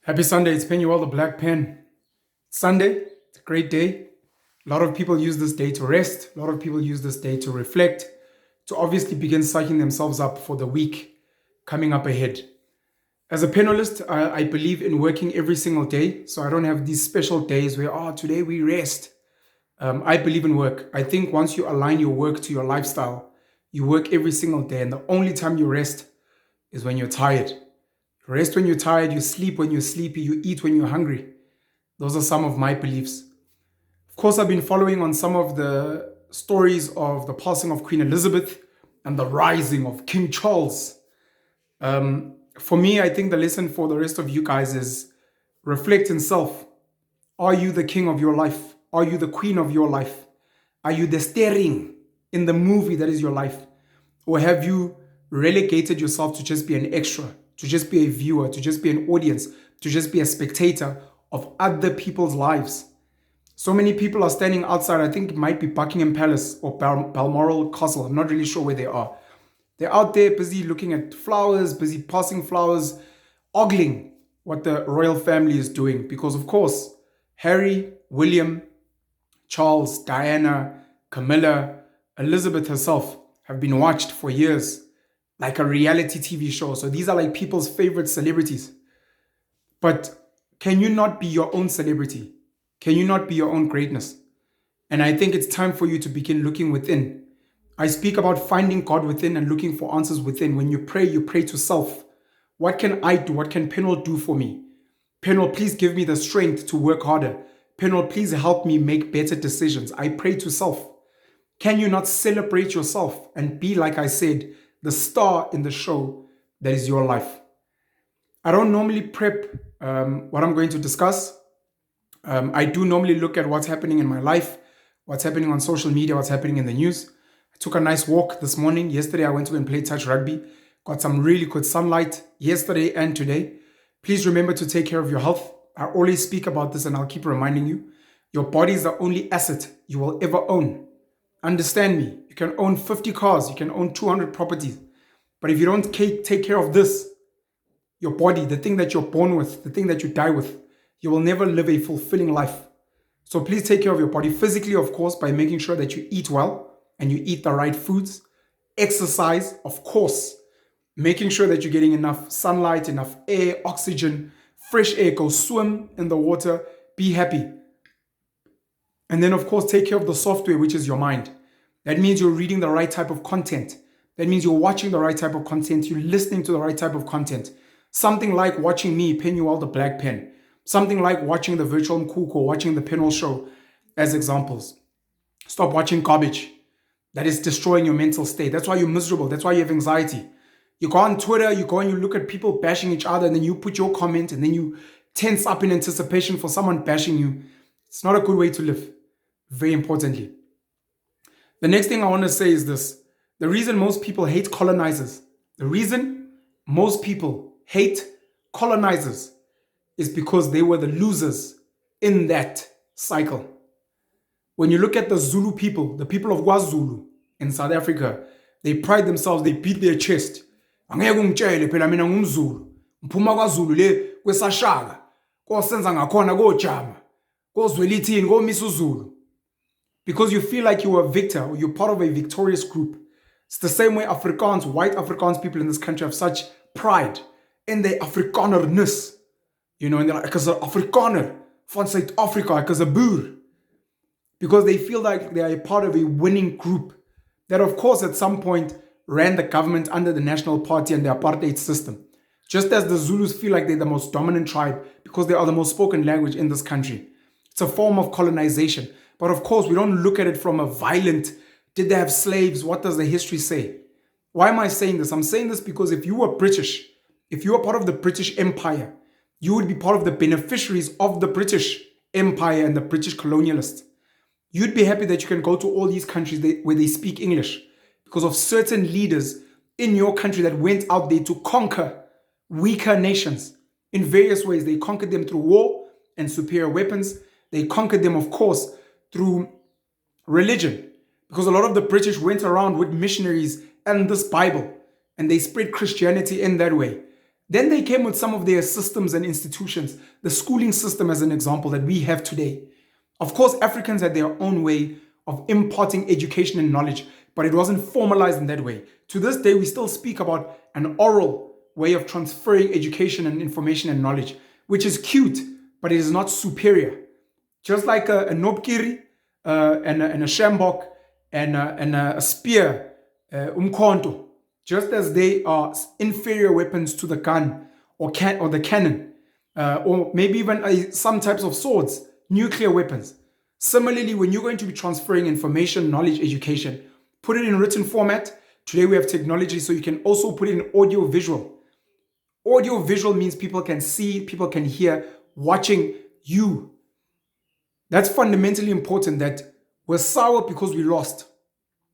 Happy Sunday. It's Penuel the Black Pen. Sunday, it's a great day. A lot of people use this day to rest. A lot of people use this day to reflect, to obviously begin psyching themselves up for the week coming up ahead. As a penalist, I believe in working every single day. So I don't have these special days where, today we rest. I believe in work. I think once you align your work to your lifestyle, you work every single day. And the only time you rest is when you're tired. You rest when you're tired, you sleep when you're sleepy, you eat when you're hungry. Those are some of my beliefs. Of course, I've been following on some of the stories of the passing of Queen Elizabeth and the rising of King Charles. For me, I think the lesson for the rest of you guys is reflect in self. Are you the king of your life? Are you the queen of your life? Are you the steering in the movie that is your life? Or have you relegated yourself to just be an extra, to just be a viewer, to just be an audience, to just be a spectator of other people's lives? So many people are standing outside. I think it might be Buckingham Palace or Balmoral Castle. I'm not really sure where they are. They're out there busy looking at flowers, busy passing flowers, ogling what the royal family is doing. Because, of course, Harry, William, Charles, Diana, Camilla, Elizabeth herself have been watched for years like a reality TV show. So these are like people's favorite celebrities. But can you not be your own celebrity? Can you not be your own greatness? And I think it's time for you to begin looking within. I speak about finding God within and looking for answers within. When you pray to self. What can I do? What can Penal do for me? Penal, please give me the strength to work harder. Penal, please help me make better decisions. I pray to self. Can you not celebrate yourself and be, like I said, the star in the show that is your life? I don't normally prep what I'm going to discuss. I do normally look at what's happening in my life, what's happening on social media, what's happening in the news. I took a nice walk this morning. Yesterday, I went to go and play touch rugby. Got some really good sunlight yesterday and today. Please remember to take care of your health. I always speak about this and I'll keep reminding you. Your body is the only asset you will ever own. Understand me. You can own 50 cars. You can own 200 properties. But if you don't take care of this, your body, the thing that you're born with, the thing that you die with, you will never live a fulfilling life. So please take care of your body physically, of course, by making sure that you eat well and you eat the right foods. Exercise, of course, making sure that you're getting enough sunlight, enough air, oxygen, fresh air. Go swim in the water, be happy. And then, of course, take care of the software, which is your mind. That means you're reading the right type of content. That means you're watching the right type of content. You're listening to the right type of content. Something like watching me, Penuel the Black Pen. Something like watching the Virtual Mkuko, watching the Penal Show as examples. Stop watching garbage that is destroying your mental state. That's why you're miserable. That's why you have anxiety. You go on Twitter, you go and you look at people bashing each other, and then you put your comment, and then you tense up in anticipation for someone bashing you. It's not a good way to live, very importantly. The next thing I want to say is this. The reason most people hate colonizers, the reason most people hate colonizers is because they were the losers in that cycle. When you look at the Zulu people, the people of KwaZulu in South Africa, they pride themselves, they beat their chest. Angeke ungitshele phela mina ngumZulu. Mphuma kwaZulu le kwesashaka. Kosenza ngakhona kojama. Kozwelithini komisa uZulu. Because you feel like you're a victor or you're part of a victorious group. It's the same way Afrikaans, white Afrikaans people in this country have such pride in their Afrikanerness. You know, and they're like, ek is 'n Afrikaner van Suid-Afrika, ek is 'n boer. Because they feel like they are a part of a winning group that, of course, at some point ran the government under the National Party and the apartheid system. Just as the Zulus feel like they're the most dominant tribe because they are the most spoken language in this country. It's a form of colonization. But of course, we don't look at it from a violent, did they have slaves? What does the history say? Why am I saying this? I'm saying this because if you were British, if you were part of the British Empire, you would be part of the beneficiaries of the British Empire and the British colonialists. You'd be happy that you can go to all these countries where they speak English because of certain leaders in your country that went out there to conquer weaker nations in various ways. They conquered them through war and superior weapons. They conquered them, of course, through religion, because a lot of the British went around with missionaries and this Bible, and they spread Christianity in that way. Then they came with some of their systems and institutions, the schooling system as an example that we have today. Of course, Africans had their own way of imparting education and knowledge, but it wasn't formalized in that way. To this day, we still speak about an oral way of transferring education and information and knowledge, which is cute, but it is not superior. Just like a nobkiri and a shambok and a spear, umkhonto, just as they are inferior weapons to the gun or the cannon, or maybe even some types of swords, nuclear weapons. Similarly, when you're going to be transferring information, knowledge, education, put it in written format. Today we have technology, so you can also put it in audio visual. Audio visual means people can see, people can hear, watching you. That's fundamentally important, that we're sour because we lost.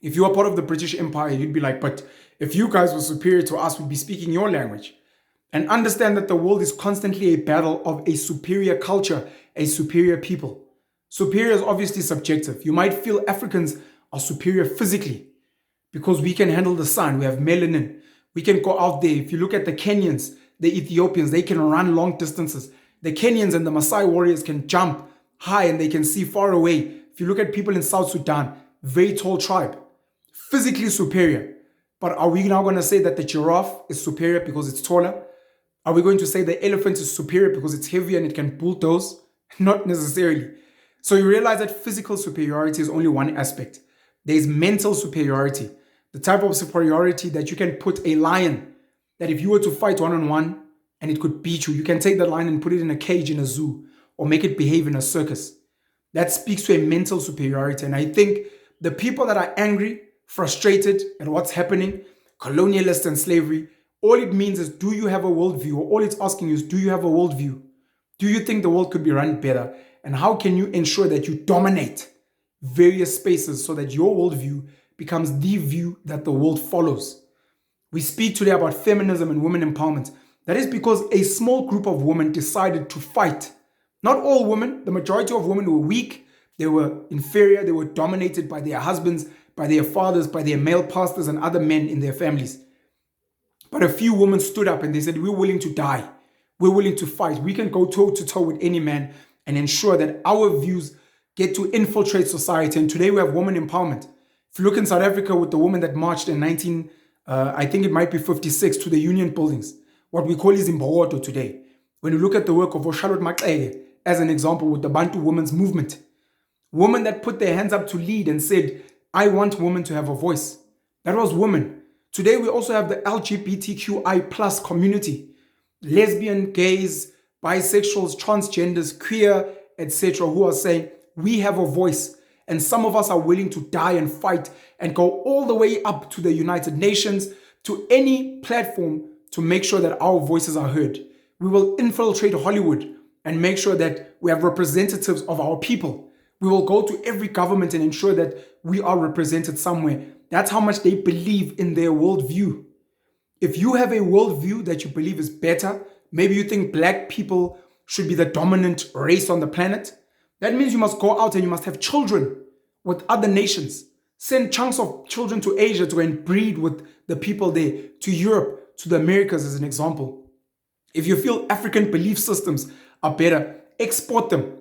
If you are part of the British Empire, you'd be like, but if you guys were superior to us, we'd be speaking your language. And understand that the world is constantly a battle of a superior culture, a superior people. Superior is obviously subjective. You might feel Africans are superior physically because we can handle the sun, we have melanin, we can go out there. If you look at the Kenyans, the Ethiopians, they can run long distances. The Kenyans and the Maasai warriors can jump high and they can see far away. If you look at people in South Sudan, very tall tribe, physically superior. But are we now going to say that the giraffe is superior because it's taller? Are we going to say the elephant is superior because it's heavier and it can bulldoze? Not necessarily. So you realize that physical superiority is only one aspect. There is mental superiority, the type of superiority that you can put a lion, that if you were to fight one-on-one and it could beat you, you can take the lion and put it in a cage in a zoo or make it behave in a circus. That speaks to a mental superiority. And I think the people that are angry, frustrated at what's happening, colonialists and slavery, all it means is, do you have a worldview? Or all it's asking you is, do you have a worldview? Do you think the world could be run better? And how can you ensure that you dominate various spaces so that your worldview becomes the view that the world follows? We speak today about feminism and women empowerment. That is because a small group of women decided to fight. Not all women, the majority of women were weak, they were inferior, they were dominated by their husbands, by their fathers, by their male pastors and other men in their families. But a few women stood up and they said, we're willing to die. We're willing to fight. We can go toe to toe with any man and ensure that our views get to infiltrate society. And today we have women empowerment. If you look in South Africa with the woman that marched in I think it might be 56 to the union buildings, what we call is Imbowodo today. When you look at the work of Charlotte Maxege as an example with the Bantu women's movement, women that put their hands up to lead and said, I want women to have a voice. That was women. Today we also have the LGBTQI plus community, lesbian, gays, bisexuals, transgenders, queer, etc., who are saying, we have a voice. And some of us are willing to die and fight and go all the way up to the United Nations, to any platform to make sure that our voices are heard. We will infiltrate Hollywood and make sure that we have representatives of our people. We will go to every government and ensure that we are represented somewhere. That's how much they believe in their worldview. If you have a worldview that you believe is better, maybe you think black people should be the dominant race on the planet, that means you must go out and you must have children with other nations. Send chunks of children to Asia to breed with the people there, to Europe, to the Americas as an example. If you feel African belief systems are better, export them.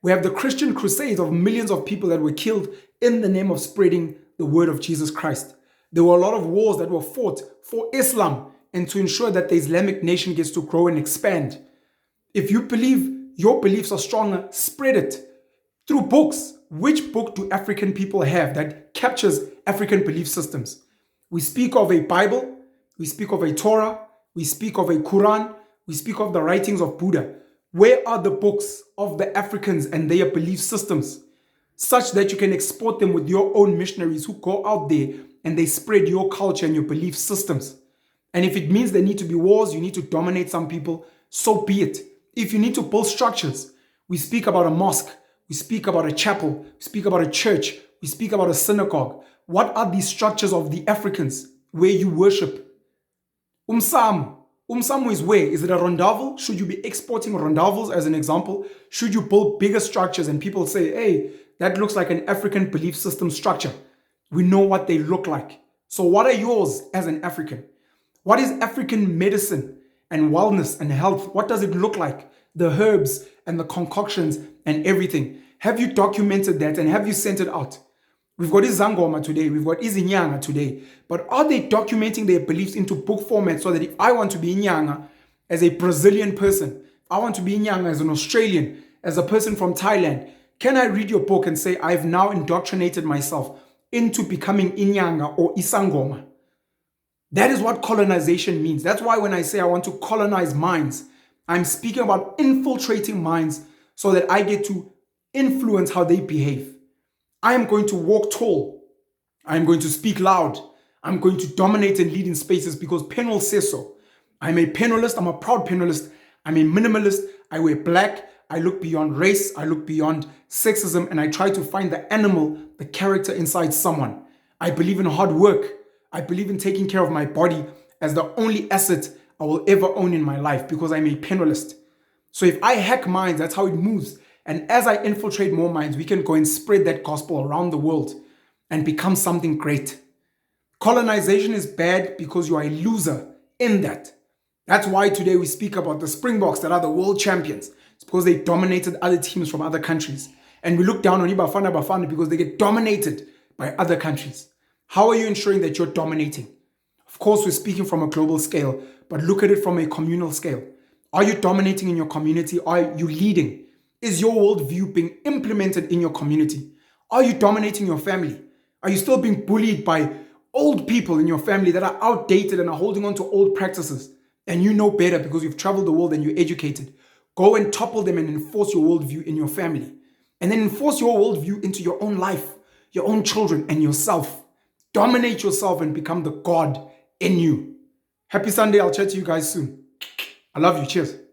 We have the Christian crusades of millions of people that were killed in the name of spreading the word of Jesus Christ. There were a lot of wars that were fought for Islam and to ensure that the Islamic nation gets to grow and expand. If you believe your beliefs are stronger, spread it through books. Which book do African people have that captures African belief systems? We speak of a Bible, we speak of a Torah, we speak of a Quran, we speak of the writings of Buddha. Where are the books of the Africans and their belief systems, such that you can export them with your own missionaries who go out there and they spread your culture and your belief systems? And if it means there need to be wars, you need to dominate some people, so be it. If you need to build structures, we speak about a mosque, we speak about a chapel, we speak about a church, we speak about a synagogue. What are these structures of the Africans where you worship? Umsamu is where? Is it a rondavel? Should you be exporting rondavels as an example? Should you build bigger structures and people say, hey, that looks like an African belief system structure? We know what they look like. So what are yours as an African? What is African medicine and wellness and health. What does it look like? The herbs and the concoctions and everything. Have you documented that and have you sent it out? We've got Izangoma today, we've got Izinyanga today, but are they documenting their beliefs into book format so that if I want to be Inyanga as a Brazilian person, I want to be Inyanga as an Australian, as a person from Thailand, can I read your book and say I've now indoctrinated myself into becoming Inyanga or Isangoma? That is what colonization means. That's why when I say I want to colonize minds, I'm speaking about infiltrating minds so that I get to influence how they behave. I am going to walk tall. I'm going to speak loud. I'm going to dominate and lead in spaces because Penwell says so. I'm a panelist. I'm a proud panelist. I'm a minimalist. I wear black. I look beyond race. I look beyond sexism, and I try to find the animal, the character inside someone. I believe in hard work. I believe in taking care of my body as the only asset I will ever own in my life because I'm a panelist. So if I hack minds, that's how it moves. And as I infiltrate more minds, we can go and spread that gospel around the world and become something great. Colonization is bad because you are a loser in that. That's why today we speak about the Springboks that are the world champions. It's because they dominated other teams from other countries. And we look down on Bafana because they get dominated by other countries. How are you ensuring that you're dominating? Of course, we're speaking from a global scale, but look at it from a communal scale. Are you dominating in your community? Are you leading? Is your worldview being implemented in your community? Are you dominating your family? Are you still being bullied by old people in your family that are outdated and are holding on to old practices? And you know better because you've traveled the world and you're educated. Go and topple them and enforce your worldview in your family. And then enforce your worldview into your own life, your own children, and yourself. Dominate yourself and become the God in you. Happy Sunday. I'll chat to you guys soon. I love you. Cheers.